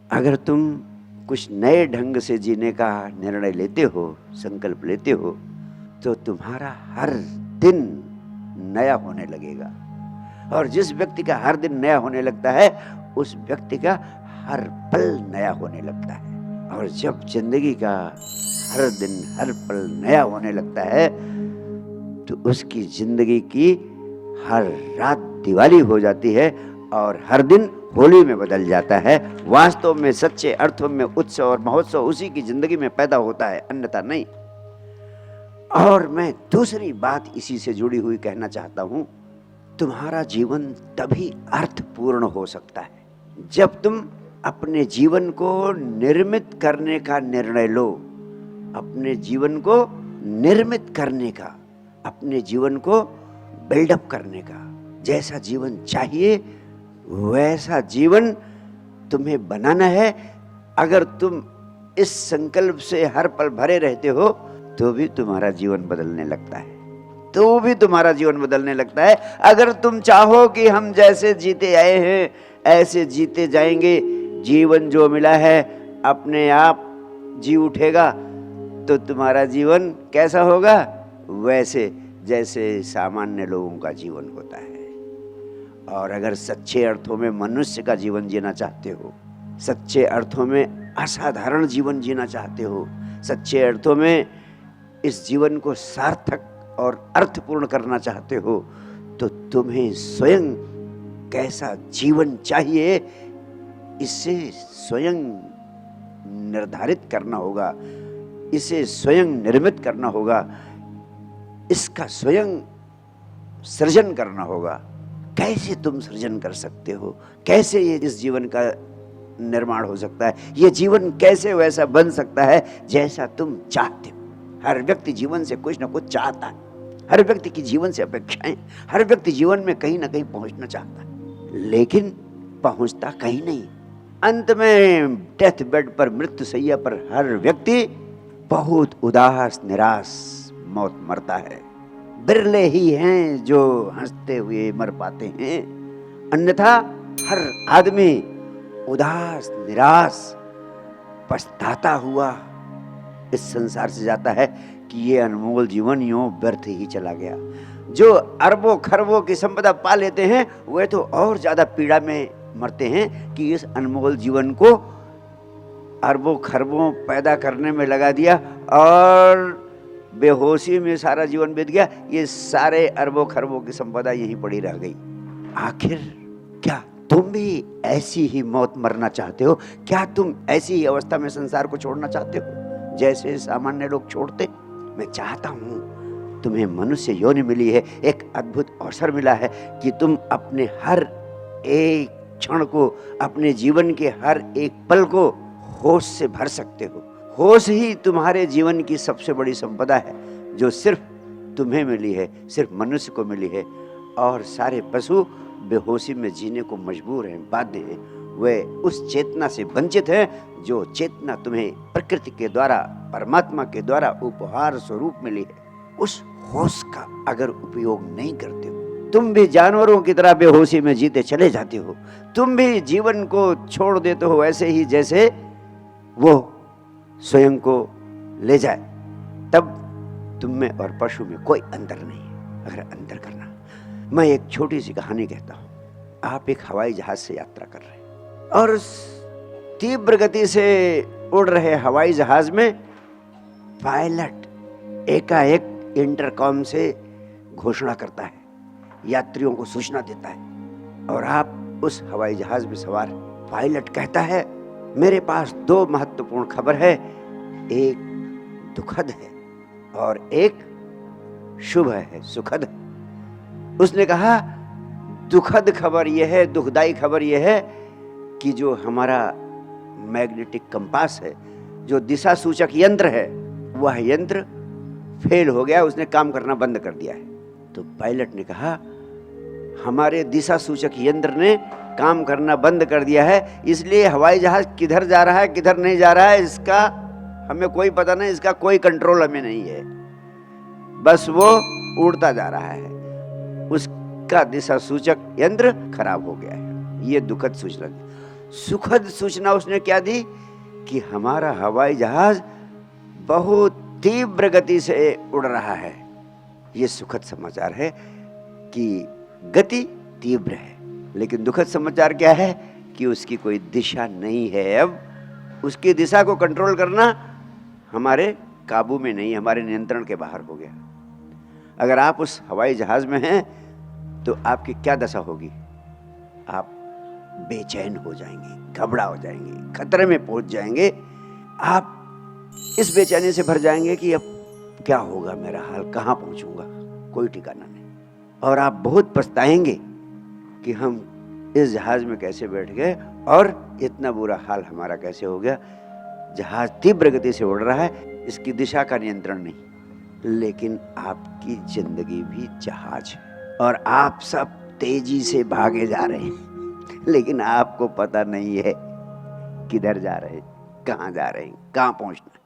अगर तुम कुछ नए ढंग से जीने का निर्णय लेते हो, संकल्प लेते हो, तो तुम्हारा हर दिन नया होने लगेगा। और जिस व्यक्ति का हर दिन नया होने लगता है, उस व्यक्ति का हर पल नया होने लगता है। और जब जिंदगी का हर दिन हर पल नया होने लगता है, तो उसकी जिंदगी की हर रात दिवाली हो जाती है और हर दिन होली में बदल जाता है। वास्तव में सच्चे अर्थों में उत्सव और महोत्सव उसी की जिंदगी में पैदा होता है, अन्यथा नहीं। और मैं दूसरी बात इसी से जुड़ी हुई कहना चाहता हूं, तुम्हारा जीवन तभी अर्थपूर्ण हो सकता है जब तुम अपने जीवन को निर्मित करने का निर्णय लो। अपने जीवन को निर्मित करने का, अपने जीवन को बिल्डअप करने का। जैसा जीवन चाहिए वैसा जीवन तुम्हें बनाना है। अगर तुम इस संकल्प से हर पल भरे रहते हो, तो भी तुम्हारा जीवन बदलने लगता है, तो भी तुम्हारा जीवन बदलने लगता है। अगर तुम चाहो कि हम जैसे जीते आए हैं ऐसे जीते जाएंगे, जीवन जो मिला है अपने आप जी उठेगा, तो तुम्हारा जीवन कैसा होगा? वैसे जैसे सामान्य लोगों का जीवन होता है। और अगर सच्चे अर्थों में मनुष्य का जीवन जीना चाहते हो, सच्चे अर्थों में असाधारण जीवन जीना चाहते हो, सच्चे अर्थों में इस जीवन को सार्थक और अर्थपूर्ण करना चाहते हो, तो तुम्हें स्वयं कैसा जीवन चाहिए इसे स्वयं निर्धारित करना होगा, इसे स्वयं निर्मित करना होगा, इसका स्वयं सृजन करना होगा। कैसे तुम सृजन कर सकते हो? कैसे ये इस जीवन का निर्माण हो सकता है? ये जीवन कैसे वैसा बन सकता है जैसा तुम चाहते हो? हर व्यक्ति जीवन से कुछ ना कुछ चाहता है, हर व्यक्ति की जीवन से अपेक्षाएं, हर व्यक्ति जीवन में कहीं ना कहीं पहुंचना चाहता है, लेकिन पहुंचता कहीं नहीं। अंत में डेथ बेड पर, मृत्यु शैया पर हर व्यक्ति बहुत उदास निराश मौत मरता है। बिरले ही हैं जो हंसते हुए मर पाते हैं, अन्यथा हर आदमी उदास निराश पछताता हुआ इस संसार से जाता है कि ये अनमोल जीवन यूं व्यर्थ ही चला गया। जो अरबों खरबों की संपदा पा लेते हैं वे तो और ज्यादा पीड़ा में मरते हैं कि इस अनमोल जीवन को अरबों खरबों पैदा करने में लगा दिया और बेहोशी में सारा जीवन बीत गया। ये सारे अरबों खरबों की संपदा यहीं पड़ी रह गई। आखिर क्या तुम भी ऐसी ही मौत मरना चाहते हो? क्या तुम ऐसी ही अवस्था में संसार को छोड़ना चाहते हो जैसे सामान्य लोग छोड़ते? मैं चाहता हूं, तुम्हें मनुष्य योनि मिली है, एक अद्भुत अवसर मिला है कि तुम अपने हर एक क्षण को, अपने जीवन के हर एक पल को होश से भर सकते हो। होश ही तुम्हारे जीवन की सबसे बड़ी संपदा है जो सिर्फ तुम्हें मिली है, सिर्फ मनुष्य को मिली है। और सारे पशु बेहोशी में जीने को मजबूर हैं, बाध्य हैं। वे उस चेतना से वंचित हैं जो चेतना तुम्हें प्रकृति के द्वारा, परमात्मा के द्वारा उपहार स्वरूप मिली है। उस होश का अगर उपयोग नहीं करते हो, तुम भी जानवरों की तरह बेहोशी में जीते चले जाते हो, तुम भी जीवन को छोड़ देते हो ऐसे ही जैसे वो स्वयं को ले जाए, तब तुम में और पशु में कोई अंतर नहीं है। अगर अंतर करना, मैं एक छोटी सी कहानी कहता हूं। आप एक हवाई जहाज से यात्रा कर रहे हैं और उस तीव्र गति से उड़ रहे हवाई जहाज में पायलट एकाएक इंटरकॉम से घोषणा करता है, यात्रियों को सूचना देता है, और आप उस हवाई जहाज में सवार। पायलट कहता है, मेरे पास दो महत्वपूर्ण खबर है, एक दुखद है और एक शुभ है, सुखद है। उसने कहा, दुखद खबर यह है, दुखदाई खबर यह है कि जो हमारा मैग्नेटिक कंपास है, जो दिशा सूचक यंत्र है, वह यंत्र फेल हो गया, उसने काम करना बंद कर दिया है। तो पायलट ने कहा, हमारे दिशा सूचक यंत्र ने काम करना बंद कर दिया है, इसलिए हवाई जहाज किधर जा रहा है किधर नहीं जा रहा है इसका हमें कोई पता नहीं, इसका कोई कंट्रोल हमें नहीं है, बस वो उड़ता जा रहा है, उसका दिशा सूचक यंत्र खराब हो गया है। ये दुखद सूचना। सुखद सूचना उसने क्या दी कि हमारा हवाई जहाज बहुत तीव्र गति से उड़ रहा है। ये सुखद समाचार है कि गति तीव्र है। लेकिन दुखद समाचार क्या है कि उसकी कोई दिशा नहीं है। अब उसकी दिशा को कंट्रोल करना हमारे काबू में नहीं, हमारे नियंत्रण के बाहर हो गया। अगर आप उस हवाई जहाज में हैं तो आपकी क्या दशा होगी? आप बेचैन हो जाएंगे, घबरा हो जाएंगे, खतरे में पहुंच जाएंगे। आप इस बेचैनी से भर जाएंगे कि अब क्या होगा, मेरा हाल कहां पहुंचूंगा, कोई ठिकाना नहीं। और आप बहुत पछताएंगे कि हम इस जहाज में कैसे बैठ गए और इतना बुरा हाल हमारा कैसे हो गया। जहाज तीव्र गति से उड़ रहा है, इसकी दिशा का नियंत्रण नहीं। लेकिन आपकी जिंदगी भी जहाज है और आप सब तेजी से भागे जा रहे हैं, लेकिन आपको पता नहीं है किधर जा रहे हैं, कहां जा रहे हैं, कहां पहुंचना है।